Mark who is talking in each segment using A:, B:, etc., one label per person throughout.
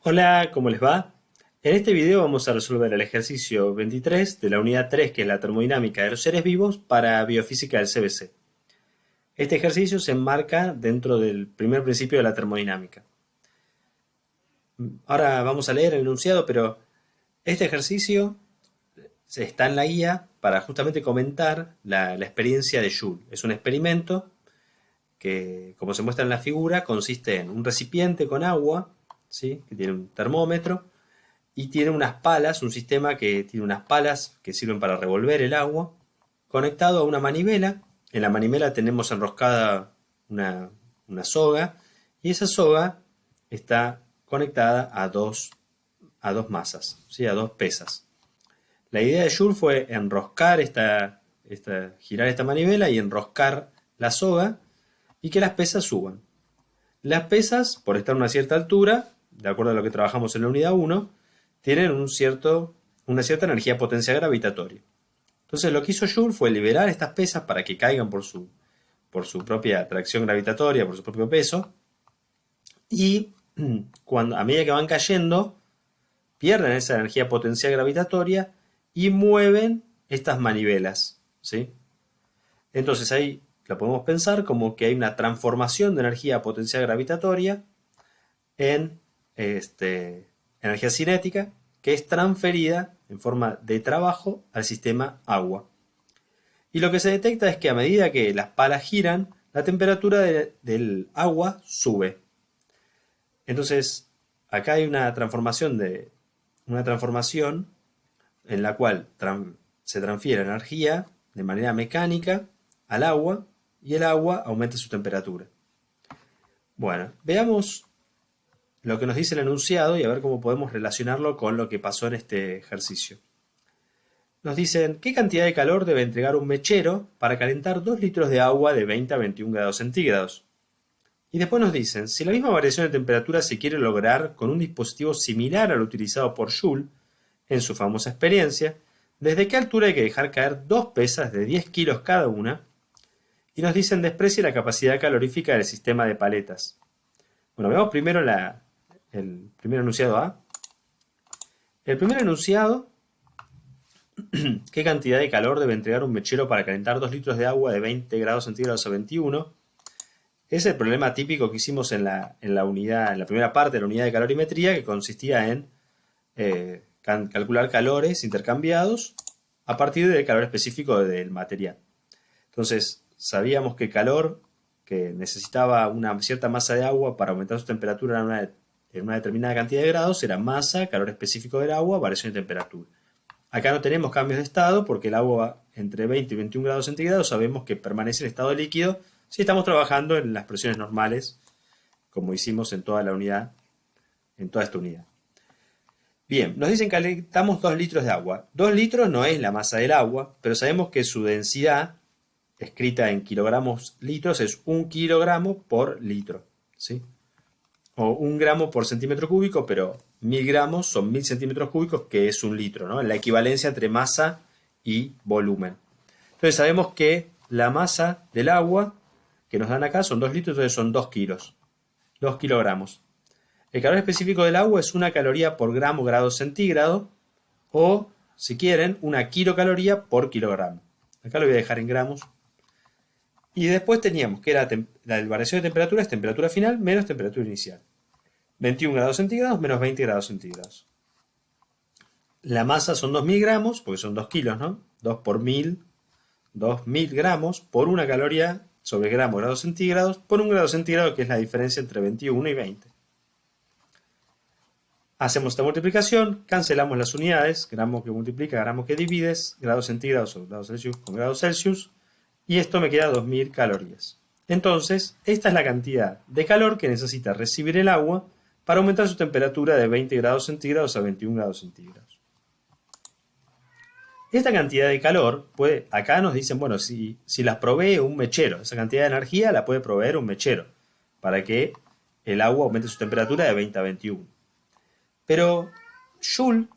A: Hola, ¿cómo les va? En este video vamos a resolver el ejercicio 23 de la unidad 3, que es la termodinámica de los seres vivos, para biofísica del CBC. Este ejercicio se enmarca dentro del primer principio de la termodinámica. Ahora vamos a leer el enunciado, pero este ejercicio está en la guía para justamente comentar la experiencia de Joule. Es un experimento que, como se muestra en la figura, consiste en un recipiente con agua, ¿sí?, que tiene un termómetro, y tiene unas palas, un sistema que tiene unas palas que sirven para revolver el agua, conectado a una manivela. En la manivela tenemos enroscada una soga, y esa soga está conectada a dos masas, ¿sí?, a dos pesas. La idea de Joule fue enroscar girar esta manivela y enroscar la soga y que las pesas suban. Las pesas, por estar a una cierta altura, de acuerdo a lo que trabajamos en la unidad 1, tienen una cierta energía potencial gravitatoria. Entonces lo que hizo Joule fue liberar estas pesas para que caigan por su propia atracción gravitatoria, por su propio peso, y a medida que van cayendo, pierden esa energía potencial gravitatoria y mueven estas manivelas, ¿sí? Entonces ahí lo podemos pensar como que hay una transformación de energía potencial gravitatoria en energía cinética que es transferida en forma de trabajo al sistema agua. Y lo que se detecta es que a medida que las palas giran, la temperatura del agua sube. Entonces, acá hay una transformación en la cual se transfiere energía de manera mecánica al agua y el agua aumenta su temperatura. Bueno, veamos lo que nos dice el enunciado y a ver cómo podemos relacionarlo con lo que pasó en este ejercicio. Nos dicen qué cantidad de calor debe entregar un mechero para calentar 2 litros de agua de 20 a 21 grados centígrados. Y después nos dicen, si la misma variación de temperatura se quiere lograr con un dispositivo similar al utilizado por Joule en su famosa experiencia, ¿desde qué altura hay que dejar caer dos pesas de 10 kilos cada una? Y nos dicen desprecie la capacidad calorífica del sistema de paletas. Bueno, veamos primero el primer enunciado A. El primer enunciado, ¿qué cantidad de calor debe entregar un mechero para calentar 2 litros de agua de 20 grados centígrados a 21? Es el problema típico que hicimos en la primera parte de la unidad de calorimetría, que consistía en calcular calores intercambiados a partir del calor específico del material. Entonces, sabíamos que calor que necesitaba una cierta masa de agua para aumentar su temperatura en una determinada cantidad de grados era masa, calor específico del agua, variación de temperatura. Acá no tenemos cambios de estado porque el agua entre 20 y 21 grados centígrados sabemos que permanece en estado líquido si estamos trabajando en las presiones normales, como hicimos en toda la unidad, en toda esta unidad. Bien, nos dicen que calentamos 2 litros de agua. 2 litros no es la masa del agua, pero sabemos que su densidad, escrita en kilogramos litros, es 1 kilogramo por litro, ¿sí? O 1 gramo por centímetro cúbico, pero 1000 gramos son 1000 centímetros cúbicos, que es 1 litro, ¿no? La equivalencia entre masa y volumen. Entonces sabemos que la masa del agua que nos dan acá son 2 litros, entonces son 2 kilos, 2 kilogramos. El calor específico del agua es 1 caloría por grado centígrado, o, si quieren, 1 kilocaloría por kilogramo. Acá lo voy a dejar en gramos. Y después teníamos que la variación de temperatura es temperatura final menos temperatura inicial. 21 grados centígrados menos 20 grados centígrados. La masa son 2000 gramos, porque son 2 kilos, ¿no? 2 por 1000, 2000 gramos por 1 caloría sobre grados centígrados por 1 grado centígrado, que es la diferencia entre 21 y 20. Hacemos esta multiplicación, cancelamos las unidades, gramos que multiplica, gramos que divides, grados centígrados sobre grados Celsius con grados Celsius, y esto me queda 2000 calorías. Entonces, esta es la cantidad de calor que necesita recibir el agua para aumentar su temperatura de 20 grados centígrados a 21 grados centígrados. Esta cantidad de calor, acá nos dicen, bueno, si las provee un mechero, esa cantidad de energía la puede proveer un mechero, para que el agua aumente su temperatura de 20 a 21. Pero Joule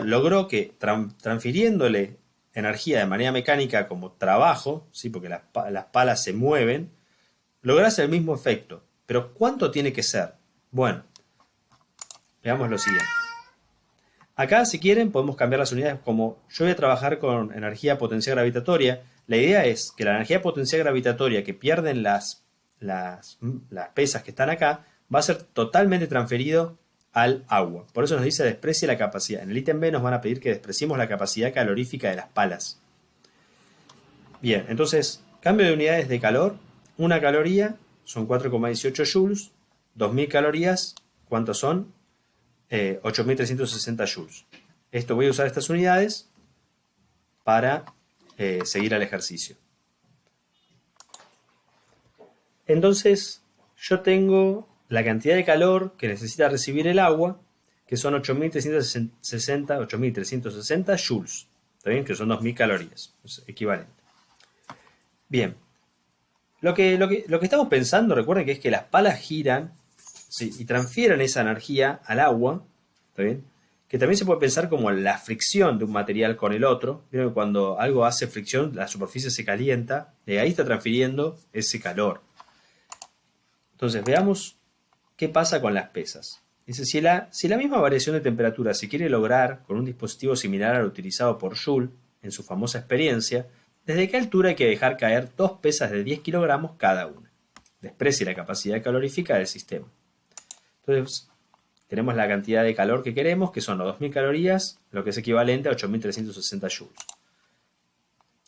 A: logró que transfiriéndole energía de manera mecánica como trabajo, ¿sí?, porque las palas se mueven, lograse el mismo efecto. Pero ¿cuánto tiene que ser? Bueno, veamos lo siguiente. Acá, si quieren, podemos cambiar las unidades. Como yo voy a trabajar con energía potencial gravitatoria, la idea es que la energía potencial gravitatoria que pierden las pesas que están acá va a ser totalmente transferido al agua. Por eso nos dice desprecie la capacidad. En el ítem B nos van a pedir que despreciemos la capacidad calorífica de las palas. Bien, entonces, cambio de unidades de calor. Una caloría son 4,18 joules. 2000 calorías, ¿cuántos son? 8360 joules. Esto voy a usar estas unidades para seguir al ejercicio. Entonces, yo tengo la cantidad de calor que necesita recibir el agua, que son 8360 joules. ¿Está bien? Que son 2000 calorías. Es equivalente. Bien. Lo que estamos pensando, recuerden que es que las palas giran, ¿sí?, y transfieren esa energía al agua. ¿Está bien? Que también se puede pensar como la fricción de un material con el otro. Vieron que cuando algo hace fricción, la superficie se calienta, y ahí está transfiriendo ese calor. Entonces, veamos qué pasa con las pesas. Dice, si la misma variación de temperatura se quiere lograr con un dispositivo similar al utilizado por Joule en su famosa experiencia, ¿desde qué altura hay que dejar caer dos pesas de 10 kilogramos cada una? Desprecie la capacidad calorífica del sistema. Entonces, tenemos la cantidad de calor que queremos, que son los 2000 calorías, lo que es equivalente a 8360 joules.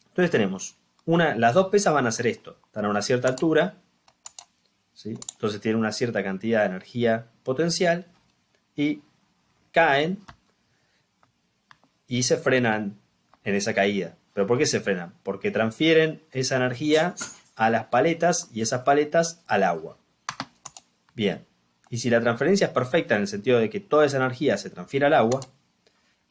A: Entonces tenemos, las dos pesas van a hacer esto, están a una cierta altura, ¿sí? Entonces tienen una cierta cantidad de energía potencial y caen y se frenan en esa caída. ¿Pero por qué se frenan? Porque transfieren esa energía a las paletas y esas paletas al agua. Bien, y si la transferencia es perfecta en el sentido de que toda esa energía se transfiere al agua,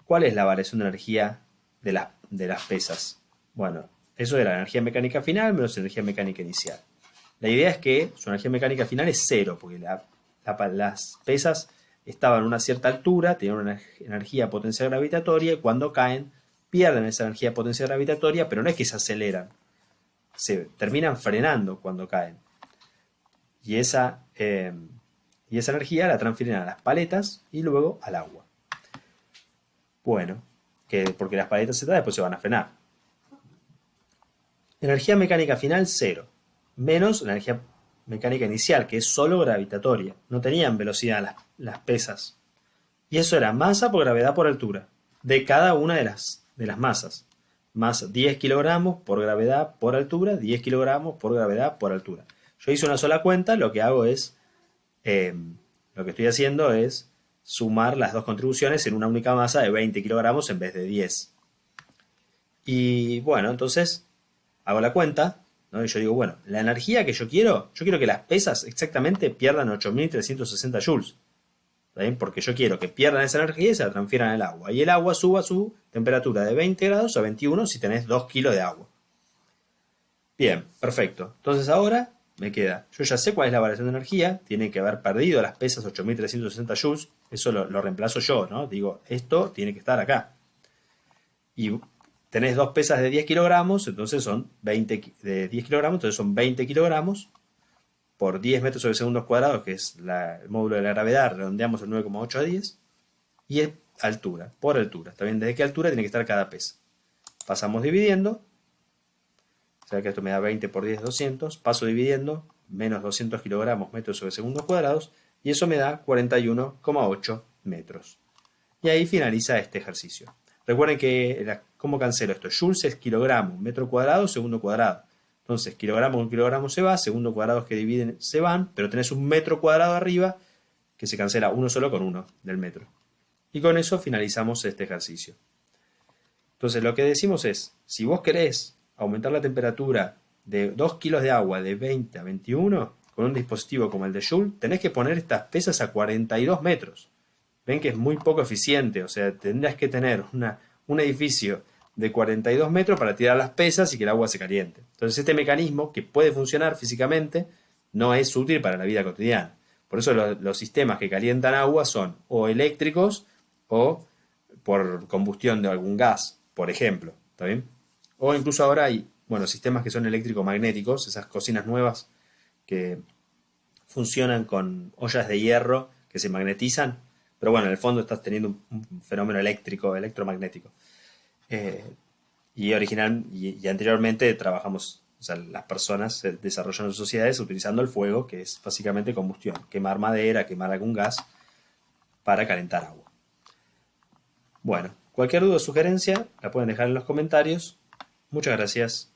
A: ¿cuál es la variación de energía de las pesas? Bueno, eso es la energía mecánica final menos energía mecánica inicial. La idea es que su energía mecánica final es cero, porque las pesas estaban a una cierta altura, tenían una energía potencial gravitatoria, y cuando caen pierden esa energía potencial gravitatoria, pero no es que se aceleran, se terminan frenando cuando caen. Y esa energía la transfieren a las paletas y luego al agua. Bueno, porque las paletas después se van a frenar. Energía mecánica final, cero. Menos la energía mecánica inicial, que es solo gravitatoria. No tenían velocidad las pesas. Y eso era masa por gravedad por altura, de cada una de las masas. Más 10 kilogramos por gravedad por altura, 10 kilogramos por gravedad por altura. Yo hice una sola cuenta, lo que hago es, lo que estoy haciendo es sumar las dos contribuciones en una única masa de 20 kilogramos en vez de 10. Y bueno, entonces hago la cuenta, ¿no? Y yo digo, bueno, la energía que yo quiero que las pesas exactamente pierdan 8360 joules. ¿Está bien? Porque yo quiero que pierdan esa energía y se la transfieran al agua. Y el agua suba su temperatura de 20 grados a 21 si tenés 2 kilos de agua. Bien, perfecto. Entonces ahora me queda, yo ya sé cuál es la variación de energía, tiene que haber perdido las pesas 8360 joules, eso lo reemplazo yo, ¿no? Digo, esto tiene que estar acá. Y tenés dos pesas de 10 kilogramos, entonces son 20 de 10 kilogramos, entonces son 20 kilogramos por 10 metros sobre segundos cuadrados, que es el módulo de la gravedad, redondeamos el 9,8 a 10, y es altura, por altura. ¿Está bien? ¿Desde qué altura tiene que estar cada pesa? Pasamos dividiendo, o sea que esto me da 20 por 10, 200, paso dividiendo, menos 200 kilogramos metros sobre segundos cuadrados, y eso me da 41,8 metros. Y ahí finaliza este ejercicio. Recuerden que, ¿cómo cancelo esto? Joules es kilogramo, metro cuadrado, segundo cuadrado. Entonces, kilogramo con kilogramo se va, segundo cuadrados que dividen se van, pero tenés un metro cuadrado arriba que se cancela uno solo con uno del metro. Y con eso finalizamos este ejercicio. Entonces, lo que decimos es, si vos querés aumentar la temperatura de 2 kilos de agua de 20 a 21 con un dispositivo como el de Joule, tenés que poner estas pesas a 42 metros. Ven que es muy poco eficiente, o sea, tendrás que tener un edificio de 42 metros para tirar las pesas y que el agua se caliente. Entonces este mecanismo, que puede funcionar físicamente, no es útil para la vida cotidiana. Por eso los sistemas que calientan agua son o eléctricos o por combustión de algún gas, por ejemplo. ¿Está bien? O incluso ahora hay sistemas que son eléctrico-magnéticos, esas cocinas nuevas que funcionan con ollas de hierro que se magnetizan. pero bueno, en el fondo estás teniendo un fenómeno eléctrico, electromagnético. Eh, y anteriormente trabajamos, o sea, las personas desarrollaron sociedades utilizando el fuego, que es básicamente combustión, quemar madera, quemar algún gas para calentar agua. Bueno, cualquier duda o sugerencia la pueden dejar en los comentarios. Muchas gracias.